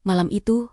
Malam itu,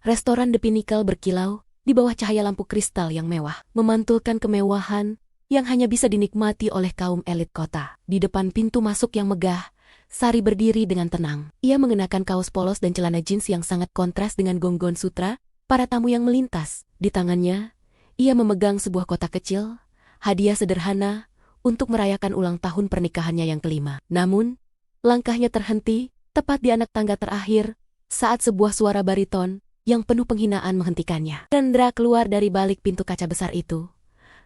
restoran The Pinnacle berkilau di bawah cahaya lampu kristal yang mewah, memantulkan kemewahan yang hanya bisa dinikmati oleh kaum elit kota. Di depan pintu masuk yang megah, Sari berdiri dengan tenang. Ia mengenakan kaos polos dan celana jeans yang sangat kontras dengan gonggon sutra para tamu yang melintas. Di tangannya, ia memegang sebuah kotak kecil, hadiah sederhana untuk merayakan ulang tahun pernikahannya yang kelima. Namun, langkahnya terhenti tepat di anak tangga terakhir saat sebuah suara bariton yang penuh penghinaan menghentikannya. Rendra keluar dari balik pintu kaca besar itu,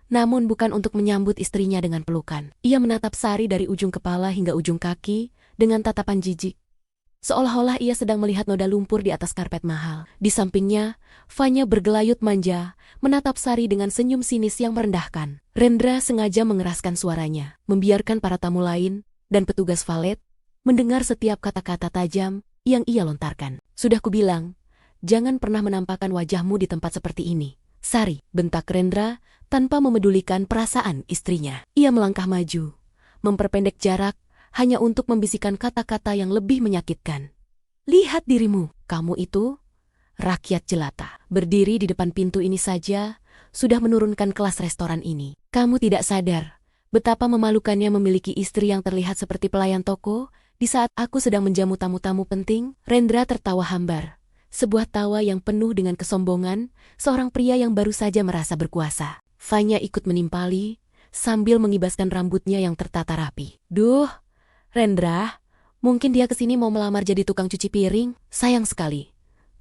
namun bukan untuk menyambut istrinya dengan pelukan. Ia menatap Sari dari ujung kepala hingga ujung kaki dengan tatapan jijik, seolah-olah ia sedang melihat noda lumpur di atas karpet mahal. Di sampingnya, Fanya bergelayut manja, menatap Sari dengan senyum sinis yang merendahkan. Rendra sengaja mengeraskan suaranya, membiarkan para tamu lain dan petugas valet mendengar setiap kata-kata tajam yang ia lontarkan. Sudah kubilang, jangan pernah menampakkan wajahmu di tempat seperti ini, Sari, bentak Rendra tanpa memedulikan perasaan istrinya. Ia melangkah maju, memperpendek jarak hanya untuk membisikkan kata-kata yang lebih menyakitkan. Lihat dirimu, kamu itu rakyat jelata. Berdiri di depan pintu ini saja sudah menurunkan kelas restoran ini. Kamu tidak sadar betapa memalukannya memiliki istri yang terlihat seperti pelayan toko di saat aku sedang menjamu tamu-tamu penting. Rendra tertawa hambar, sebuah tawa yang penuh dengan kesombongan seorang pria yang baru saja merasa berkuasa. Fanya ikut menimpali sambil mengibaskan rambutnya yang tertata rapi. Duh, Rendra, mungkin dia kesini mau melamar jadi tukang cuci piring. Sayang sekali.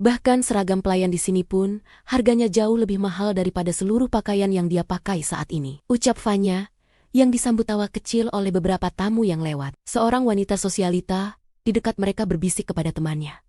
Bahkan seragam pelayan di sini pun harganya jauh lebih mahal daripada seluruh pakaian yang dia pakai saat ini, ucap Fanya yang disambut tawa kecil oleh beberapa tamu yang lewat. Seorang wanita sosialita di dekat mereka berbisik kepada temannya.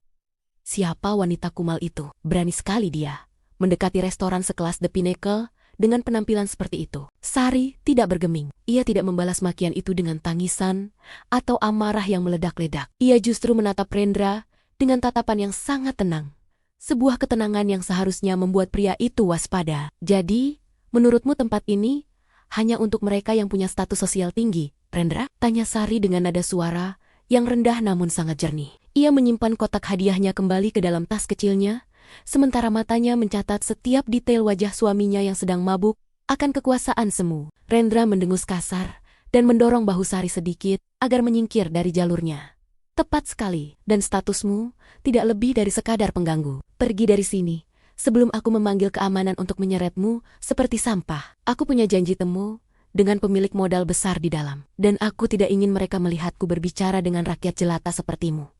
Siapa wanita kumal itu? Berani sekali dia mendekati restoran sekelas The Pinnacle dengan penampilan seperti itu. Sari tidak bergeming. Ia tidak membalas makian itu dengan tangisan atau amarah yang meledak-ledak. Ia justru menatap Rendra dengan tatapan yang sangat tenang. Sebuah ketenangan yang seharusnya membuat pria itu waspada. Jadi, menurutmu tempat ini hanya untuk mereka yang punya status sosial tinggi, Rendra? Tanya Sari dengan nada suara yang rendah namun sangat jernih. Ia menyimpan kotak hadiahnya kembali ke dalam tas kecilnya, sementara matanya mencatat setiap detail wajah suaminya yang sedang mabuk akan kekuasaan semu. Rendra mendengus kasar dan mendorong bahu Sari sedikit agar menyingkir dari jalurnya. Tepat sekali, dan statusmu tidak lebih dari sekadar pengganggu. Pergi dari sini sebelum aku memanggil keamanan untuk menyeretmu seperti sampah. Aku punya janji temu dengan pemilik modal besar di dalam, dan aku tidak ingin mereka melihatku berbicara dengan rakyat jelata sepertimu.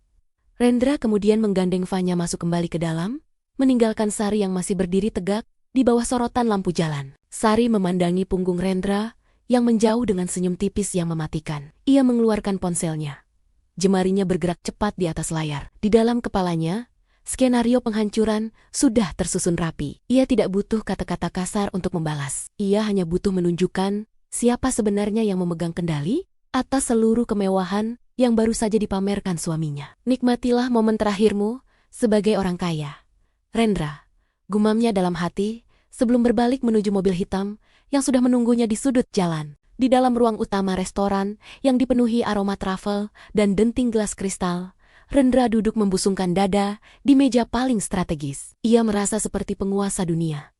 Rendra kemudian menggandeng Fanya masuk kembali ke dalam, meninggalkan Sari yang masih berdiri tegak di bawah sorotan lampu jalan. Sari memandangi punggung Rendra yang menjauh dengan senyum tipis yang mematikan. Ia mengeluarkan ponselnya. Jemarinya bergerak cepat di atas layar. Di dalam kepalanya, skenario penghancuran sudah tersusun rapi. Ia tidak butuh kata-kata kasar untuk membalas. Ia hanya butuh menunjukkan siapa sebenarnya yang memegang kendali atas seluruh kemewahan yang baru saja dipamerkan suaminya. Nikmatilah momen terakhirmu sebagai orang kaya, Rendra, gumamnya dalam hati sebelum berbalik menuju mobil hitam yang sudah menunggunya di sudut jalan. Di dalam ruang utama restoran yang dipenuhi aroma truffle dan denting gelas kristal, Rendra duduk membusungkan dada di meja paling strategis. Ia merasa seperti penguasa dunia,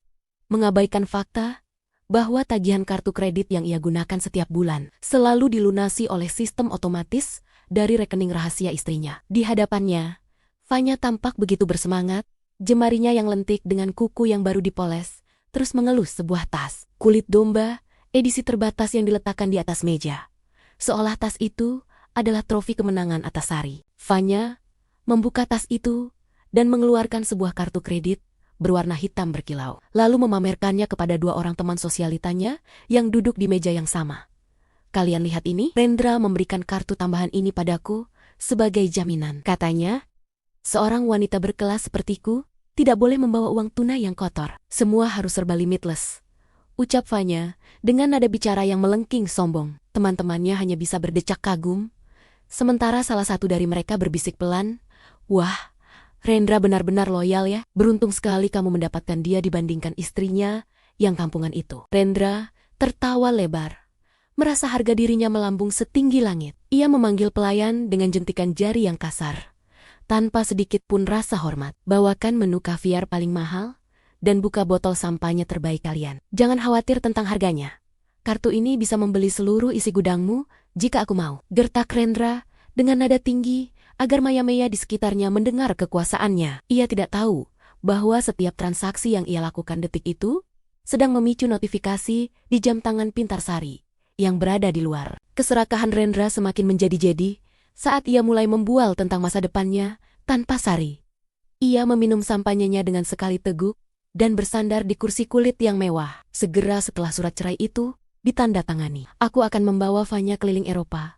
mengabaikan fakta bahwa tagihan kartu kredit yang ia gunakan setiap bulan selalu dilunasi oleh sistem otomatis dari rekening rahasia istrinya. Di hadapannya, Fanya tampak begitu bersemangat, jemarinya yang lentik dengan kuku yang baru dipoles, terus mengelus sebuah tas kulit domba edisi terbatas yang diletakkan di atas meja. Seolah tas itu adalah trofi kemenangan atas Sari. Fanya membuka tas itu dan mengeluarkan sebuah kartu kredit berwarna hitam berkilau, lalu memamerkannya kepada dua orang teman sosialitanya yang duduk di meja yang sama. Kalian lihat ini? Rendra memberikan kartu tambahan ini padaku sebagai jaminan. Katanya, seorang wanita berkelas sepertiku tidak boleh membawa uang tunai yang kotor. Semua harus serba limitless, ucap Fanya dengan nada bicara yang melengking sombong. Teman-temannya hanya bisa berdecak kagum, sementara salah satu dari mereka berbisik pelan, "Wah, Rendra benar-benar loyal ya. Beruntung sekali kamu mendapatkan dia dibandingkan istrinya yang kampungan itu." Rendra tertawa lebar, merasa harga dirinya melambung setinggi langit. Ia memanggil pelayan dengan jentikan jari yang kasar, tanpa sedikit pun rasa hormat. Bawakan menu kaviar paling mahal, dan buka botol sampahnya terbaik kalian. Jangan khawatir tentang harganya. Kartu ini bisa membeli seluruh isi gudangmu jika aku mau. Gertak Rendra dengan nada tinggi agar Maya-Maya di sekitarnya mendengar kekuasaannya. Ia tidak tahu bahwa setiap transaksi yang ia lakukan detik itu sedang memicu notifikasi di jam tangan pintar Sari yang berada di luar. Keserakahan Rendra semakin menjadi-jadi saat ia mulai membual tentang masa depannya tanpa Sari. Ia meminum sampanyanya dengan sekali teguk dan bersandar di kursi kulit yang mewah. Segera setelah surat cerai itu ditandatangani, aku akan membawa Fanya keliling Eropa.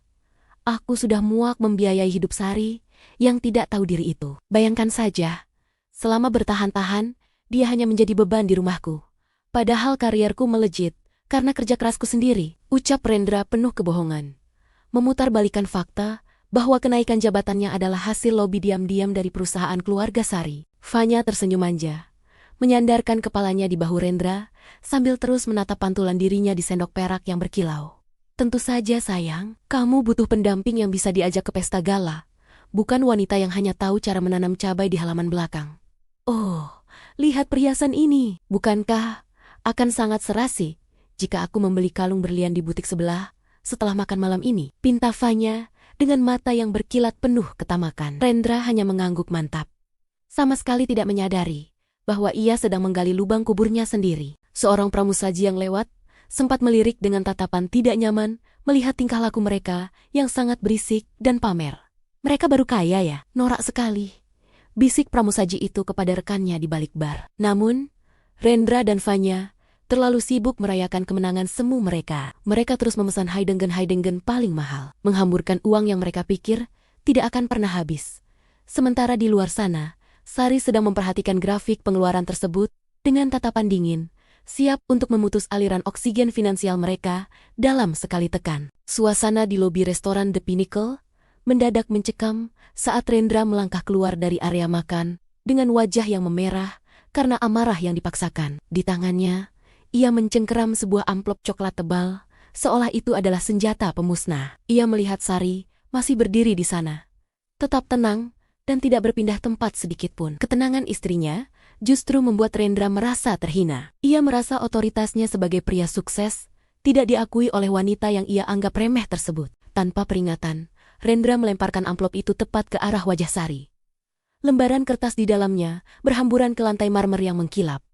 Aku sudah muak membiayai hidup Sari yang tidak tahu diri itu. Bayangkan saja, selama bertahan-tahan, dia hanya menjadi beban di rumahku. Padahal karierku melejit karena kerja kerasku sendiri, ucap Rendra penuh kebohongan. Memutarbalikan fakta bahwa kenaikan jabatannya adalah hasil lobi diam-diam dari perusahaan keluarga Sari. Fanya tersenyum manja, menyandarkan kepalanya di bahu Rendra sambil terus menatap pantulan dirinya di sendok perak yang berkilau. Tentu saja sayang, kamu butuh pendamping yang bisa diajak ke pesta gala, bukan wanita yang hanya tahu cara menanam cabai di halaman belakang. Oh, lihat perhiasan ini, bukankah akan sangat serasi jika aku membeli kalung berlian di butik sebelah setelah makan malam ini? Pinta Fanya dengan mata yang berkilat penuh ketamakan. Rendra hanya mengangguk mantap, sama sekali tidak menyadari bahwa ia sedang menggali lubang kuburnya sendiri. Seorang pramusaji yang lewat sempat melirik dengan tatapan tidak nyaman melihat tingkah laku mereka yang sangat berisik dan pamer. Mereka baru kaya ya, norak sekali, bisik pramusaji itu kepada rekannya di balik bar. Namun, Rendra dan Fanya terlalu sibuk merayakan kemenangan semu mereka. Mereka terus memesan Heidengen paling mahal, menghamburkan uang yang mereka pikir tidak akan pernah habis. Sementara di luar sana, Sari sedang memperhatikan grafik pengeluaran tersebut dengan tatapan dingin, siap untuk memutus aliran oksigen finansial mereka dalam sekali tekan. Suasana di lobi restoran The Pinnacle mendadak mencekam saat Rendra melangkah keluar dari area makan dengan wajah yang memerah karena amarah yang dipaksakan. Di tangannya, ia mencengkeram sebuah amplop coklat tebal, seolah itu adalah senjata pemusnah. Ia melihat Sari masih berdiri di sana, tetap tenang dan tidak berpindah tempat sedikitpun. Ketenangan istrinya justru membuat Rendra merasa terhina. Ia merasa otoritasnya sebagai pria sukses tidak diakui oleh wanita yang ia anggap remeh tersebut. Tanpa peringatan, Rendra melemparkan amplop itu tepat ke arah wajah Sari. Lembaran kertas di dalamnya berhamburan ke lantai marmer yang mengkilap.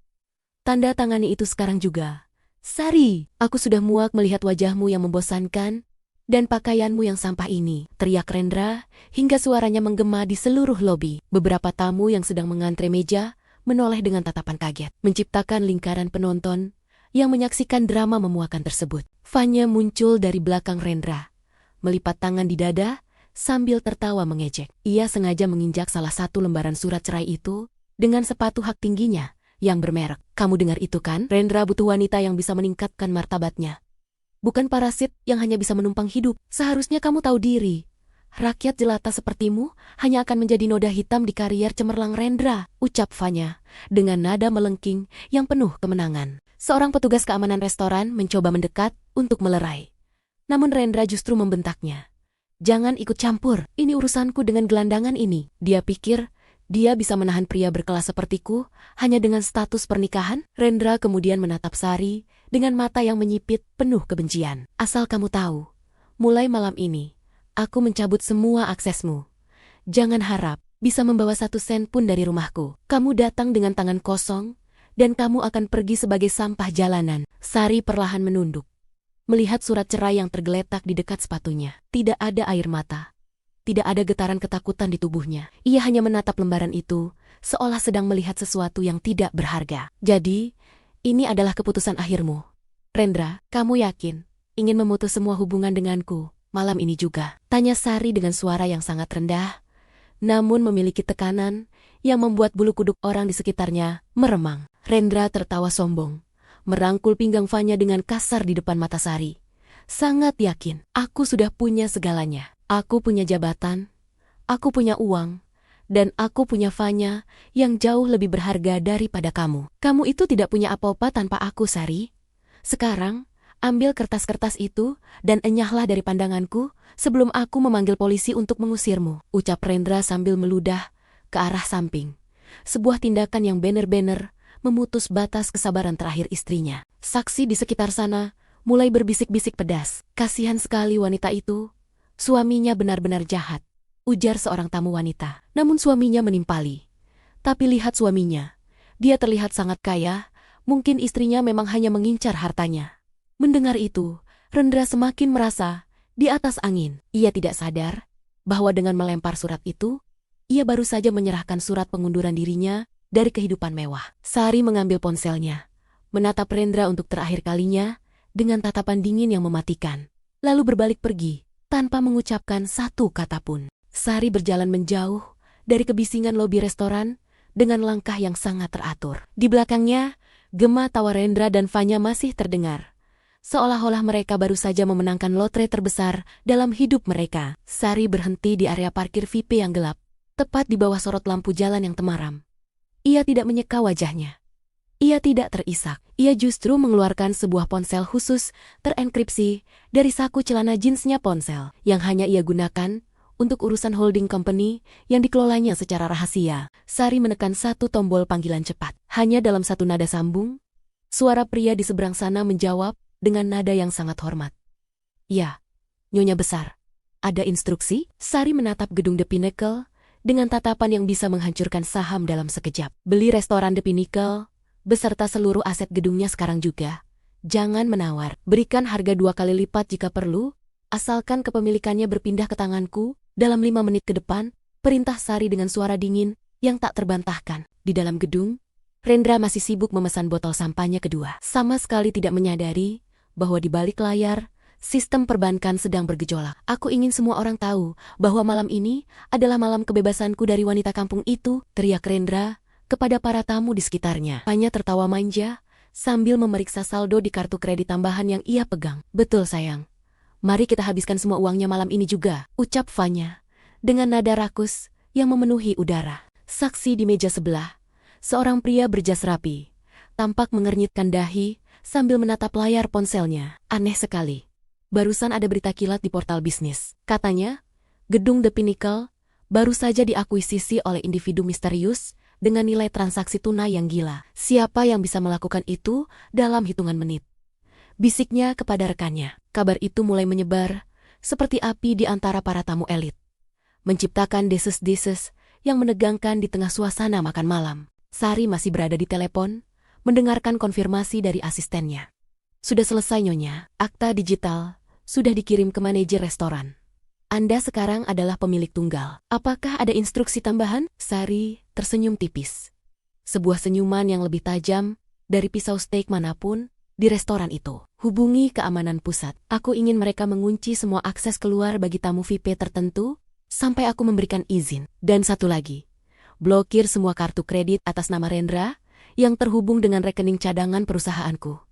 Tanda tangani itu sekarang juga. Sari, aku sudah muak melihat wajahmu yang membosankan dan pakaianmu yang sampah ini, teriak Rendra hingga suaranya menggema di seluruh lobi. Beberapa tamu yang sedang mengantre meja menoleh dengan tatapan kaget, menciptakan lingkaran penonton yang menyaksikan drama memuakan tersebut. Fanya muncul dari belakang Rendra, melipat tangan di dada sambil tertawa mengejek. Ia sengaja menginjak salah satu lembaran surat cerai itu dengan sepatu hak tingginya yang bermerek. Kamu dengar itu kan? Rendra butuh wanita yang bisa meningkatkan martabatnya, bukan parasit yang hanya bisa menumpang hidup. Seharusnya kamu tahu diri. Rakyat jelata sepertimu hanya akan menjadi noda hitam di karier cemerlang Rendra, ucap Fanya dengan nada melengking yang penuh kemenangan. Seorang petugas keamanan restoran mencoba mendekat untuk melerai. Namun Rendra justru membentaknya. Jangan ikut campur, ini urusanku dengan gelandangan ini. Dia pikir dia bisa menahan pria berkelas sepertiku hanya dengan status pernikahan? Rendra kemudian menatap Sari dengan mata yang menyipit penuh kebencian. Asal kamu tahu, mulai malam ini, aku mencabut semua aksesmu. Jangan harap bisa membawa 1 sen pun dari rumahku. Kamu datang dengan tangan kosong, dan kamu akan pergi sebagai sampah jalanan. Sari perlahan menunduk, melihat surat cerai yang tergeletak di dekat sepatunya. Tidak ada air mata, tidak ada getaran ketakutan di tubuhnya. Ia hanya menatap lembaran itu, seolah sedang melihat sesuatu yang tidak berharga. Jadi, ini adalah keputusan akhirmu. Rendra, kamu yakin ingin memutus semua hubungan denganku malam ini juga? Tanya Sari dengan suara yang sangat rendah, namun memiliki tekanan yang membuat bulu kuduk orang di sekitarnya meremang. Rendra tertawa sombong, merangkul pinggang Fanya dengan kasar di depan mata Sari. Sangat yakin, aku sudah punya segalanya. Aku punya jabatan, aku punya uang, dan aku punya Fanya yang jauh lebih berharga daripada kamu. Kamu itu tidak punya apa-apa tanpa aku, Sari. Sekarang, Ambil kertas-kertas itu dan enyahlah dari pandanganku sebelum aku memanggil polisi untuk mengusirmu, ucap Rendra sambil meludah ke arah samping. Sebuah tindakan yang benar-benar memutus batas kesabaran terakhir istrinya. Saksi di sekitar sana mulai berbisik-bisik pedas. Kasihan sekali wanita itu. Suaminya benar-benar jahat, ujar seorang tamu wanita. Namun suaminya menimpali. Tapi lihat suaminya. Dia terlihat sangat kaya, mungkin istrinya memang hanya mengincar hartanya. Mendengar itu, Rendra semakin merasa di atas angin. Ia tidak sadar bahwa dengan melempar surat itu, ia baru saja menyerahkan surat pengunduran dirinya dari kehidupan mewah. Sari mengambil ponselnya, menatap Rendra untuk terakhir kalinya dengan tatapan dingin yang mematikan. Lalu berbalik pergi, tanpa mengucapkan satu kata pun. Sari berjalan menjauh dari kebisingan lobi restoran dengan langkah yang sangat teratur. Di belakangnya, gema tawa Rendra dan Fanya masih terdengar. Seolah-olah mereka baru saja memenangkan lotre terbesar dalam hidup mereka. Sari berhenti di area parkir VIP yang gelap, tepat di bawah sorot lampu jalan yang temaram. Ia tidak menyeka wajahnya. Ia tidak terisak. Ia justru mengeluarkan sebuah ponsel khusus terenkripsi dari saku celana jeansnya, ponsel yang hanya ia gunakan untuk urusan holding company yang dikelolanya secara rahasia. Sari menekan satu tombol panggilan cepat. Hanya dalam satu nada sambung, suara pria di seberang sana menjawab dengan nada yang sangat hormat. Ya, Nyonya Besar. Ada instruksi? Sari menatap gedung The Pinnacle dengan tatapan yang bisa menghancurkan saham dalam sekejap. Beli restoran The Pinnacle beserta seluruh aset gedungnya sekarang juga. Jangan menawar. Berikan harga 2 kali lipat jika perlu, asalkan kepemilikannya berpindah ke tanganku dalam 5 menit ke depan, perintah Sari dengan suara dingin yang tak terbantahkan. Di dalam gedung, Rendra masih sibuk memesan botol sampahnya kedua. Sama sekali tidak menyadari bahwa di balik layar, sistem perbankan sedang bergejolak. Aku ingin semua orang tahu bahwa malam ini adalah malam kebebasanku dari wanita kampung itu, teriak Rendra kepada para tamu di sekitarnya. Fanya tertawa manja sambil memeriksa saldo di kartu kredit tambahan yang ia pegang. Betul sayang. Mari kita habiskan semua uangnya malam ini juga, ucap Fanya dengan nada rakus yang memenuhi udara. Saksi di meja sebelah, seorang pria berjas rapi, tampak mengernyitkan dahi sambil menatap layar ponselnya. Aneh sekali. Barusan ada berita kilat di portal bisnis. Katanya, gedung The Pinnacle baru saja diakuisisi oleh individu misterius dengan nilai transaksi tunai yang gila. Siapa yang bisa melakukan itu dalam hitungan menit? Bisiknya kepada rekannya. Kabar itu mulai menyebar seperti api di antara para tamu elit, menciptakan deses-deses yang menegangkan di tengah suasana makan malam. Sari masih berada di telepon, mendengarkan konfirmasi dari asistennya. Sudah selesai Nyonya, akta digital sudah dikirim ke manajer restoran. Anda sekarang adalah pemilik tunggal. Apakah ada instruksi tambahan? Sari tersenyum tipis. Sebuah senyuman yang lebih tajam dari pisau steak manapun di restoran itu. Hubungi keamanan pusat. Aku ingin mereka mengunci semua akses keluar bagi tamu VIP tertentu sampai aku memberikan izin. Dan satu lagi, blokir semua kartu kredit atas nama Rendra yang terhubung dengan rekening cadangan perusahaanku.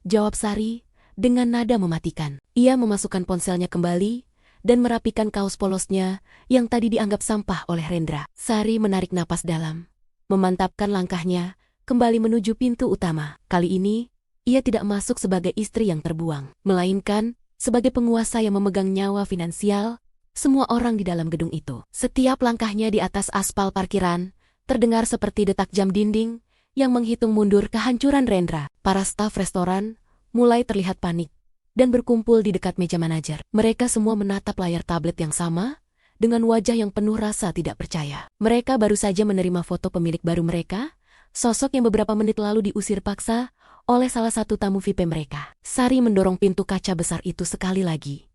Jawab Sari dengan nada mematikan. Ia memasukkan ponselnya kembali dan merapikan kaos polosnya yang tadi dianggap sampah oleh Rendra. Sari menarik napas dalam, memantapkan langkahnya kembali menuju pintu utama. Kali ini, ia tidak masuk sebagai istri yang terbuang, melainkan sebagai penguasa yang memegang nyawa finansial semua orang di dalam gedung itu. Setiap langkahnya di atas aspal parkiran terdengar seperti detak jam dinding yang menghitung mundur kehancuran Rendra. Para staf restoran mulai terlihat panik dan berkumpul di dekat meja manajer. Mereka semua menatap layar tablet yang sama dengan wajah yang penuh rasa tidak percaya. Mereka baru saja menerima foto pemilik baru mereka, sosok yang beberapa menit lalu diusir paksa oleh salah satu tamu VIP mereka. Sari mendorong pintu kaca besar itu sekali lagi.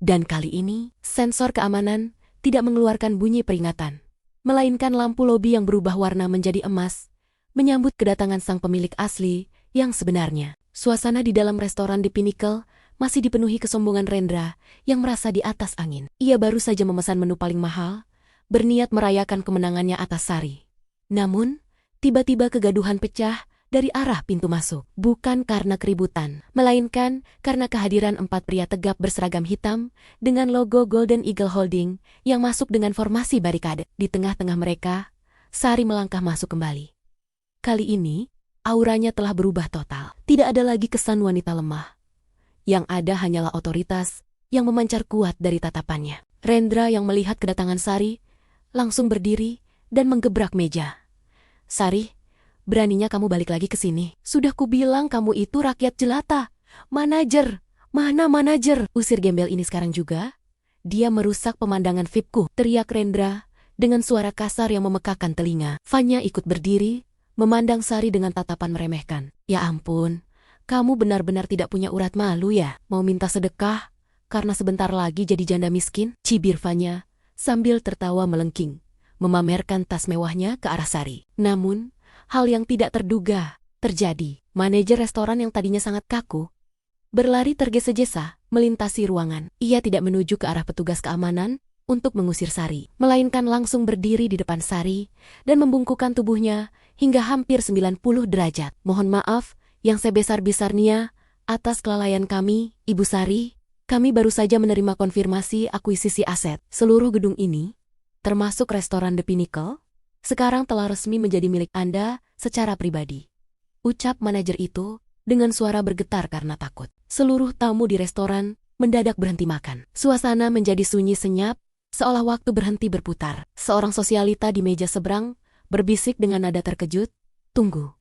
Dan kali ini, sensor keamanan tidak mengeluarkan bunyi peringatan, melainkan lampu lobi yang berubah warna menjadi emas, menyambut kedatangan sang pemilik asli yang sebenarnya. Suasana di dalam restoran The Pinnacle masih dipenuhi kesombongan Rendra yang merasa di atas angin. Ia baru saja memesan menu paling mahal, berniat merayakan kemenangannya atas Sari. Namun, tiba-tiba kegaduhan pecah dari arah pintu masuk. Bukan karena keributan, melainkan karena kehadiran 4 pria tegap berseragam hitam dengan logo Golden Eagle Holding yang masuk dengan formasi barikade. Di tengah-tengah mereka, Sari melangkah masuk kembali. Kali ini, auranya telah berubah total. Tidak ada lagi kesan wanita lemah. Yang ada hanyalah otoritas yang memancar kuat dari tatapannya. Rendra yang melihat kedatangan Sari, langsung berdiri dan menggebrak meja. "Sari, beraninya kamu balik lagi ke sini. Sudah kubilang kamu itu rakyat jelata. Manajer, mana manajer? Usir gembel ini sekarang juga. Dia merusak pemandangan VIP-ku," teriak Rendra dengan suara kasar yang memekakan telinga. Fanya ikut berdiri, memandang Sari dengan tatapan meremehkan. "Ya ampun, kamu benar-benar tidak punya urat malu ya? Mau minta sedekah karena sebentar lagi jadi janda miskin?" cibir Fanya sambil tertawa melengking, memamerkan tas mewahnya ke arah Sari. Namun, hal yang tidak terduga terjadi. Manajer restoran yang tadinya sangat kaku berlari tergesa-gesa melintasi ruangan. Ia tidak menuju ke arah petugas keamanan untuk mengusir Sari, melainkan langsung berdiri di depan Sari dan membungkukkan tubuhnya hingga hampir 90 derajat. "Mohon maaf yang sebesar-besarnya atas kelalaian kami, Ibu Sari. Kami baru saja menerima konfirmasi akuisisi aset. Seluruh gedung ini, termasuk restoran The Pinnacle, sekarang telah resmi menjadi milik Anda secara pribadi," ucap manajer itu dengan suara bergetar karena takut. Seluruh tamu di restoran mendadak berhenti makan. Suasana menjadi sunyi senyap, seolah waktu berhenti berputar. Seorang sosialita di meja seberang berbisik dengan nada terkejut, "Tunggu,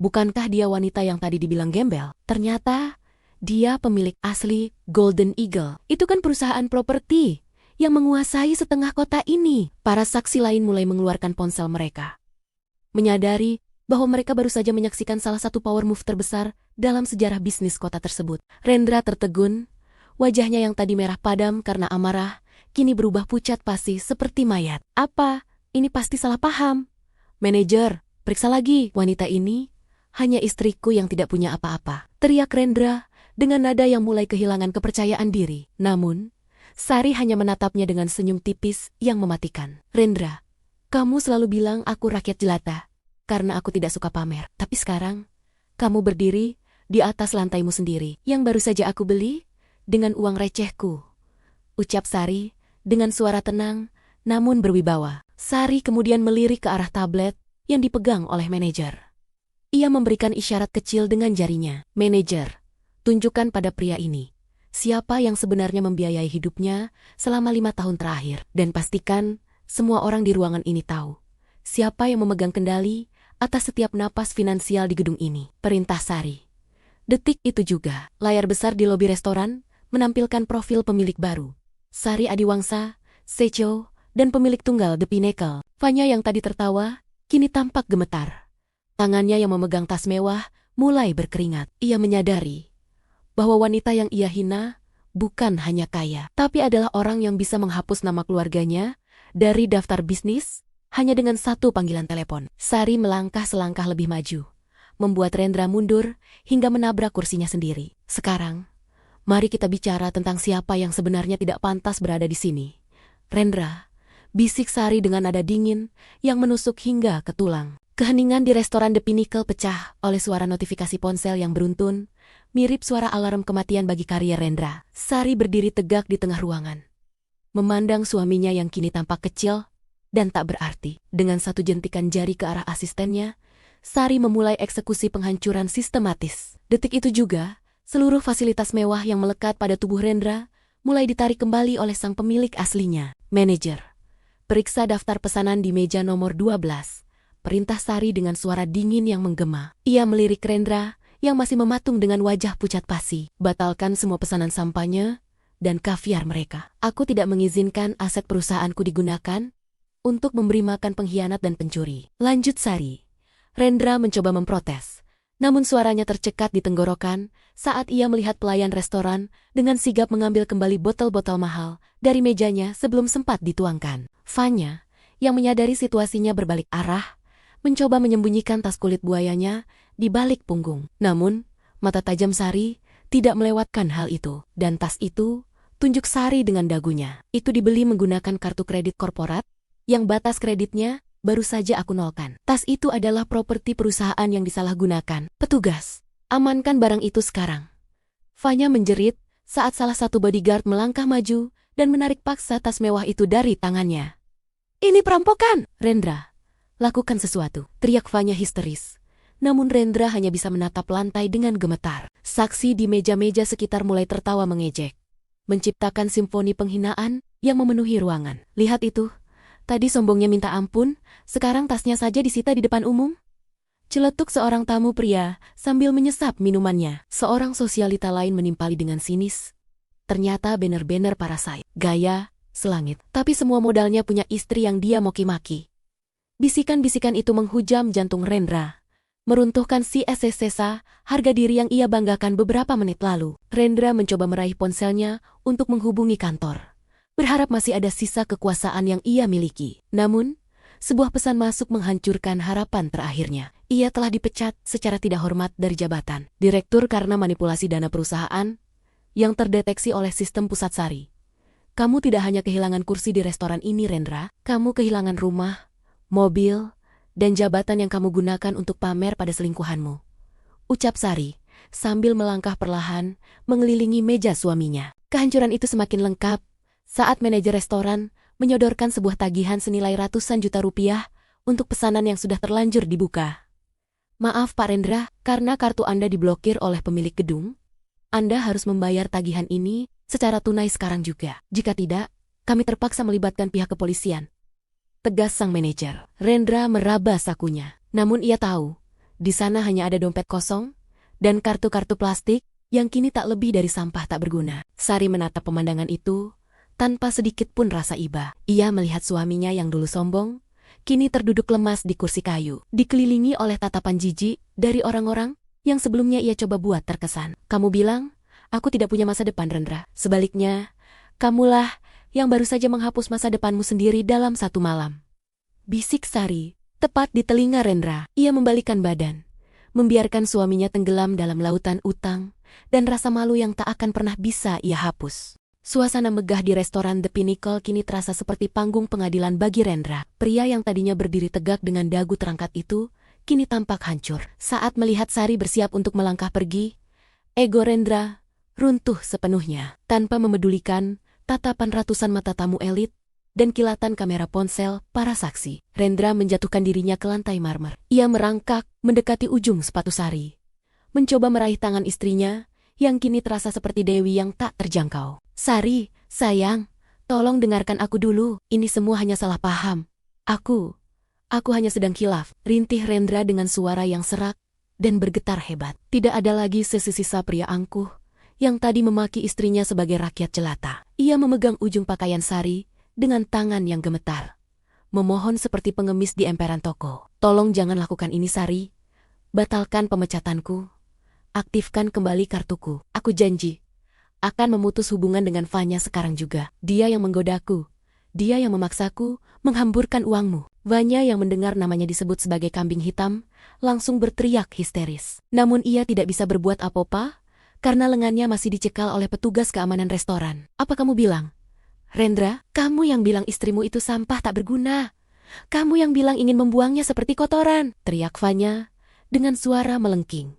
bukankah dia wanita yang tadi dibilang gembel? Ternyata dia pemilik asli Golden Eagle. Itu kan perusahaan properti yang menguasai setengah kota ini." Para saksi lain mulai mengeluarkan ponsel mereka, menyadari bahwa mereka baru saja menyaksikan salah satu power move terbesar dalam sejarah bisnis kota tersebut. Rendra tertegun, wajahnya yang tadi merah padam karena amarah, kini berubah pucat pasi seperti mayat. "Apa? Ini pasti salah paham. Manajer, periksa lagi. Wanita ini hanya istriku yang tidak punya apa-apa," teriak Rendra dengan nada yang mulai kehilangan kepercayaan diri. Namun, Sari hanya menatapnya dengan senyum tipis yang mematikan. "Rendra, kamu selalu bilang aku rakyat jelata karena aku tidak suka pamer. Tapi sekarang, kamu berdiri di atas lantaimu sendiri yang baru saja aku beli dengan uang recehku," ucap Sari dengan suara tenang namun berwibawa. Sari kemudian melirik ke arah tablet yang dipegang oleh manajer. Ia memberikan isyarat kecil dengan jarinya. "Manajer, tunjukkan pada pria ini siapa yang sebenarnya membiayai hidupnya selama 5 tahun terakhir. Dan pastikan semua orang di ruangan ini tahu siapa yang memegang kendali atas setiap napas finansial di gedung ini," perintah Sari. Detik itu juga, layar besar di lobi restoran menampilkan profil pemilik baru, Sari Adiwangsa, CEO, dan pemilik tunggal The Pinnacle. Fanya yang tadi tertawa, kini tampak gemetar. Tangannya yang memegang tas mewah mulai berkeringat. Ia menyadari bahwa wanita yang ia hina bukan hanya kaya, tapi adalah orang yang bisa menghapus nama keluarganya dari daftar bisnis hanya dengan satu panggilan telepon. Sari melangkah selangkah lebih maju, membuat Rendra mundur hingga menabrak kursinya sendiri. "Sekarang, mari kita bicara tentang siapa yang sebenarnya tidak pantas berada di sini." "Rendra," bisik Sari dengan nada dingin yang menusuk hingga ke tulang. Keheningan di restoran The Pinnacle pecah oleh suara notifikasi ponsel yang beruntun, mirip suara alarm kematian bagi karier Rendra. Sari berdiri tegak di tengah ruangan, memandang suaminya yang kini tampak kecil dan tak berarti. Dengan satu jentikan jari ke arah asistennya, Sari memulai eksekusi penghancuran sistematis. Detik itu juga, seluruh fasilitas mewah yang melekat pada tubuh Rendra mulai ditarik kembali oleh sang pemilik aslinya. "Manajer, periksa daftar pesanan di meja nomor 12, perintah Sari dengan suara dingin yang menggema. Ia melirik Rendra yang masih mematung dengan wajah pucat pasi. "Batalkan semua pesanan sampahnya dan kaviar mereka. Aku tidak mengizinkan aset perusahaanku digunakan untuk memberi makan pengkhianat dan pencuri," lanjut Sari. Rendra mencoba memprotes, namun suaranya tercekat di tenggorokan saat ia melihat pelayan restoran dengan sigap mengambil kembali botol-botol mahal dari mejanya sebelum sempat dituangkan. Fanya, yang menyadari situasinya berbalik arah, mencoba menyembunyikan tas kulit buayanya di balik punggung. Namun, mata tajam Sari tidak melewatkan hal itu. "Dan tas itu," tunjuk Sari dengan dagunya, "itu dibeli menggunakan kartu kredit korporat yang batas kreditnya baru saja aku nolkan. Tas itu adalah properti perusahaan yang disalahgunakan. Petugas, amankan barang itu sekarang." Fanya menjerit saat salah satu bodyguard melangkah maju dan menarik paksa tas mewah itu dari tangannya. "Ini perampokan!" "Rendra, lakukan sesuatu," teriak Fanya histeris, namun Rendra hanya bisa menatap lantai dengan gemetar. Saksi di meja-meja sekitar mulai tertawa mengejek, menciptakan simfoni penghinaan yang memenuhi ruangan. Lihat itu, tadi sombongnya minta ampun, sekarang tasnya saja disita di depan umum. Celetuk seorang tamu pria sambil menyesap minumannya. Seorang sosialita lain menimpali dengan sinis. Ternyata bener-bener parasite. Gaya, selangit. Tapi semua modalnya punya istri yang dia maki-maki. Bisikan-bisikan itu menghujam jantung Rendra, meruntuhkan si Sesa, harga diri yang ia banggakan beberapa menit lalu. Rendra mencoba meraih ponselnya untuk menghubungi kantor, berharap masih ada sisa kekuasaan yang ia miliki. Namun, sebuah pesan masuk menghancurkan harapan terakhirnya. Ia telah dipecat secara tidak hormat dari jabatan direktur karena manipulasi dana perusahaan yang terdeteksi oleh sistem pusat sari. Kamu tidak hanya kehilangan kursi di restoran ini, Rendra. Kamu kehilangan rumah, mobil, dan jabatan yang kamu gunakan untuk pamer pada selingkuhanmu, ucap Sari, sambil melangkah perlahan mengelilingi meja suaminya. Kehancuran itu semakin lengkap saat manajer restoran menyodorkan sebuah tagihan senilai ratusan juta rupiah untuk pesanan yang sudah terlanjur dibuka. Maaf Pak Rendra, karena kartu Anda diblokir oleh pemilik gedung, Anda harus membayar tagihan ini secara tunai sekarang juga. Jika tidak, kami terpaksa melibatkan pihak kepolisian, tegas sang manajer. Rendra meraba sakunya, namun ia tahu, di sana hanya ada dompet kosong dan kartu-kartu plastik yang kini tak lebih dari sampah tak berguna. Sari menatap pemandangan itu tanpa sedikit pun rasa iba. Ia melihat suaminya yang dulu sombong, kini terduduk lemas di kursi kayu, dikelilingi oleh tatapan jijik dari orang-orang yang sebelumnya ia coba buat terkesan. Kamu bilang, aku tidak punya masa depan, Rendra. Sebaliknya, kamulah yang baru saja menghapus masa depanmu sendiri dalam satu malam. Bisik Sari, tepat di telinga Rendra. Ia membalikkan badan, membiarkan suaminya tenggelam dalam lautan utang dan rasa malu yang tak akan pernah bisa ia hapus. Suasana megah di restoran The Pinnacle kini terasa seperti panggung pengadilan bagi Rendra. Pria yang tadinya berdiri tegak dengan dagu terangkat itu, kini tampak hancur. Saat melihat Sari bersiap untuk melangkah pergi, ego Rendra runtuh sepenuhnya. Tanpa memedulikan tatapan ratusan mata tamu elit dan kilatan kamera ponsel para saksi, Rendra menjatuhkan dirinya ke lantai marmer. Ia merangkak mendekati ujung sepatu Sari, mencoba meraih tangan istrinya yang kini terasa seperti dewi yang tak terjangkau. Sari, sayang, tolong dengarkan aku dulu. Ini semua hanya salah paham. Aku hanya sedang khilaf, rintih Rendra dengan suara yang serak dan bergetar hebat. Tidak ada lagi sisa pria angkuh yang tadi memaki istrinya sebagai rakyat jelata. Ia memegang ujung pakaian Sari dengan tangan yang gemetar, memohon seperti pengemis di emperan toko. Tolong jangan lakukan ini, Sari. Batalkan pemecatanku. Aktifkan kembali kartuku. Aku janji akan memutus hubungan dengan Vanya sekarang juga. Dia yang menggodaku. Dia yang memaksaku menghamburkan uangmu. Vanya yang mendengar namanya disebut sebagai kambing hitam, langsung berteriak histeris. Namun ia tidak bisa berbuat apa-apa, karena lengannya masih dicekal oleh petugas keamanan restoran. Apa kamu bilang? Rendra, kamu yang bilang istrimu itu sampah tak berguna. Kamu yang bilang ingin membuangnya seperti kotoran, teriak Vanya dengan suara melengking,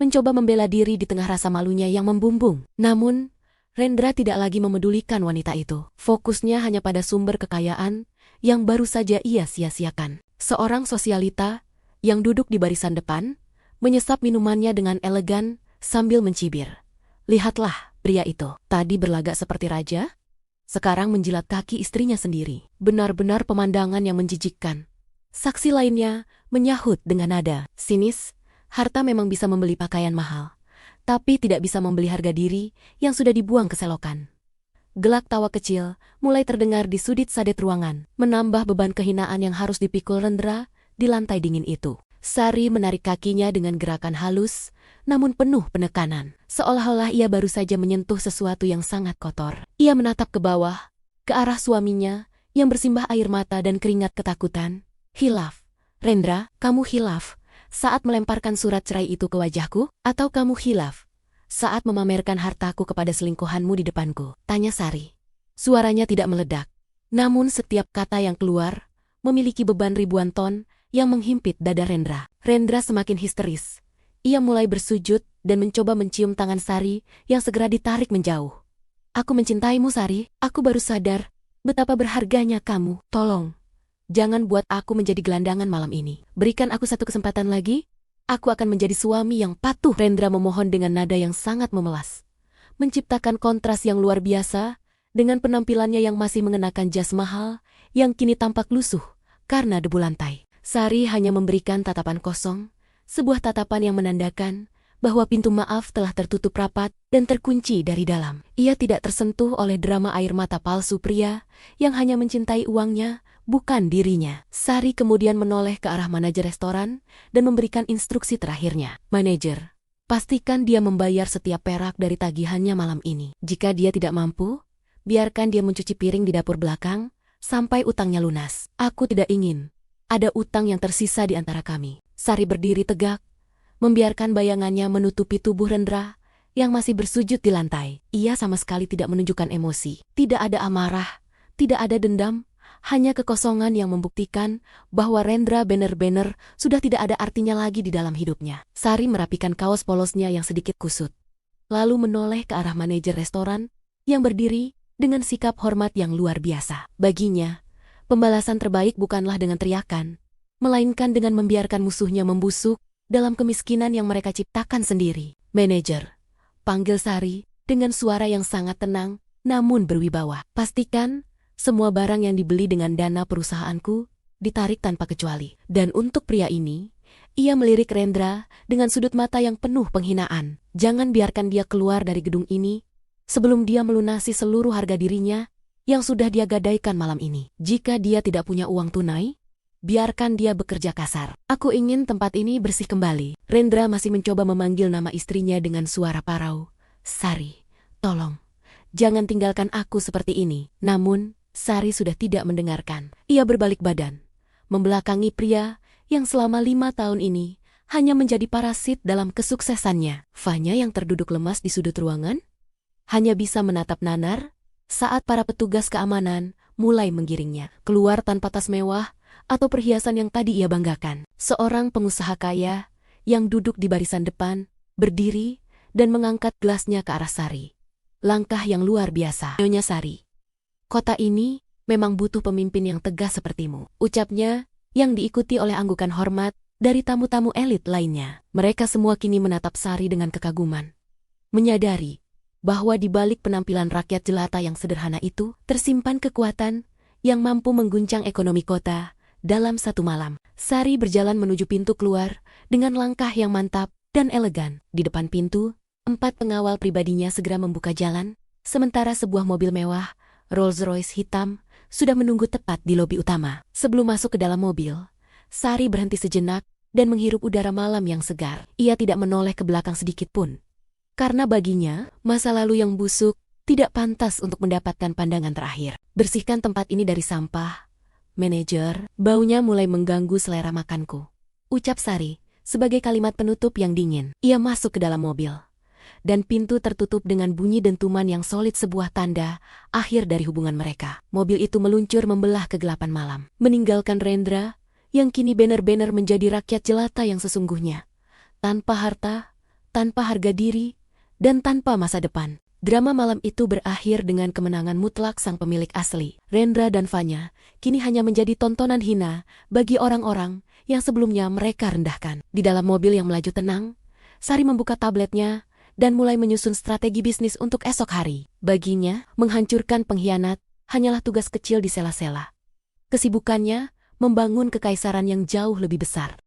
mencoba membela diri di tengah rasa malunya yang membumbung. Namun, Rendra tidak lagi memedulikan wanita itu. Fokusnya hanya pada sumber kekayaan yang baru saja ia sia-siakan. Seorang sosialita yang duduk di barisan depan, menyesap minumannya dengan elegan sambil mencibir. Lihatlah, pria itu. Tadi berlagak seperti raja, sekarang menjilat kaki istrinya sendiri. Benar-benar pemandangan yang menjijikkan. Saksi lainnya menyahut dengan nada sinis, harta memang bisa membeli pakaian mahal, tapi tidak bisa membeli harga diri yang sudah dibuang ke selokan. Gelak tawa kecil mulai terdengar di sudut sadet ruangan, menambah beban kehinaan yang harus dipikul Rendra di lantai dingin itu. Sari menarik kakinya dengan gerakan halus, namun penuh penekanan, seolah-olah ia baru saja menyentuh sesuatu yang sangat kotor. Ia menatap ke bawah, ke arah suaminya yang bersimbah air mata dan keringat ketakutan. Hilaf, Rendra, kamu hilaf saat melemparkan surat cerai itu ke wajahku? Atau kamu hilaf saat memamerkan hartaku kepada selingkuhanmu di depanku? Tanya Sari. Suaranya tidak meledak, namun setiap kata yang keluar memiliki beban ribuan ton yang menghimpit dada Rendra. Rendra semakin histeris. Ia mulai bersujud dan mencoba mencium tangan Sari yang segera ditarik menjauh. Aku mencintaimu, Sari. Aku baru sadar betapa berharganya kamu. Tolong, jangan buat aku menjadi gelandangan malam ini. Berikan aku satu kesempatan lagi. Aku akan menjadi suami yang patuh. Rendra memohon dengan nada yang sangat memelas, menciptakan kontras yang luar biasa dengan penampilannya yang masih mengenakan jas mahal yang kini tampak lusuh karena debu lantai. Sari hanya memberikan tatapan kosong, sebuah tatapan yang menandakan bahwa pintu maaf telah tertutup rapat dan terkunci dari dalam. Ia tidak tersentuh oleh drama air mata palsu pria yang hanya mencintai uangnya, bukan dirinya. Sari kemudian menoleh ke arah manajer restoran dan memberikan instruksi terakhirnya. Manajer, pastikan dia membayar setiap perak dari tagihannya malam ini. Jika dia tidak mampu, biarkan dia mencuci piring di dapur belakang sampai utangnya lunas. Aku tidak ingin ada utang yang tersisa di antara kami. Sari berdiri tegak, membiarkan bayangannya menutupi tubuh Rendra yang masih bersujud di lantai. Ia sama sekali tidak menunjukkan emosi. Tidak ada amarah, tidak ada dendam, hanya kekosongan yang membuktikan bahwa Rendra benar-benar sudah tidak ada artinya lagi di dalam hidupnya. Sari merapikan kaos polosnya yang sedikit kusut, lalu menoleh ke arah manajer restoran yang berdiri dengan sikap hormat yang luar biasa. Baginya, pembalasan terbaik bukanlah dengan teriakan, melainkan dengan membiarkan musuhnya membusuk dalam kemiskinan yang mereka ciptakan sendiri. Manajer, panggil Sari dengan suara yang sangat tenang namun berwibawa. Pastikan semua barang yang dibeli dengan dana perusahaanku ditarik tanpa kecuali. Dan untuk pria ini, ia melirik Rendra dengan sudut mata yang penuh penghinaan. Jangan biarkan dia keluar dari gedung ini sebelum dia melunasi seluruh harga dirinya yang sudah dia gadaikan malam ini. Jika dia tidak punya uang tunai, biarkan dia bekerja kasar. Aku ingin tempat ini bersih kembali. Rendra masih mencoba memanggil nama istrinya dengan suara parau. Sari, tolong, jangan tinggalkan aku seperti ini. Namun, Sari sudah tidak mendengarkan. Ia berbalik badan, membelakangi pria yang selama 5 tahun ini hanya menjadi parasit dalam kesuksesannya. Fanya yang terduduk lemas di sudut ruangan hanya bisa menatap nanar saat para petugas keamanan mulai menggiringnya keluar tanpa tas mewah atau perhiasan yang tadi ia banggakan. Seorang pengusaha kaya yang duduk di barisan depan, berdiri dan mengangkat gelasnya ke arah Sari. Langkah yang luar biasa. Nyonya Sari, kota ini memang butuh pemimpin yang tegas sepertimu, ucapnya yang diikuti oleh anggukan hormat dari tamu-tamu elit lainnya. Mereka semua kini menatap Sari dengan kekaguman, menyadari bahwa di balik penampilan rakyat jelata yang sederhana itu tersimpan kekuatan yang mampu mengguncang ekonomi kota dalam satu malam. Sari berjalan menuju pintu keluar dengan langkah yang mantap dan elegan. Di depan pintu, 4 pengawal pribadinya segera membuka jalan, sementara sebuah mobil mewah, Rolls-Royce hitam, sudah menunggu tepat di lobi utama. Sebelum masuk ke dalam mobil, Sari berhenti sejenak dan menghirup udara malam yang segar. Ia tidak menoleh ke belakang sedikit pun, karena baginya, masa lalu yang busuk tidak pantas untuk mendapatkan pandangan terakhir. Bersihkan tempat ini dari sampah, manajer. Baunya mulai mengganggu selera makanku, ucap Sari sebagai kalimat penutup yang dingin. Ia masuk ke dalam mobil, dan pintu tertutup dengan bunyi dentuman yang solid, sebuah tanda akhir dari hubungan mereka. Mobil itu meluncur membelah kegelapan malam, meninggalkan Rendra yang kini benar-benar menjadi rakyat jelata yang sesungguhnya, tanpa harta, tanpa harga diri, dan tanpa masa depan. Drama malam itu berakhir dengan kemenangan mutlak sang pemilik asli. Rendra dan Fanya kini hanya menjadi tontonan hina bagi orang-orang yang sebelumnya mereka rendahkan. Di dalam mobil yang melaju tenang, Sari membuka tabletnya dan mulai menyusun strategi bisnis untuk esok hari. Baginya, menghancurkan pengkhianat hanyalah tugas kecil di sela-sela kesibukannya membangun kekaisaran yang jauh lebih besar.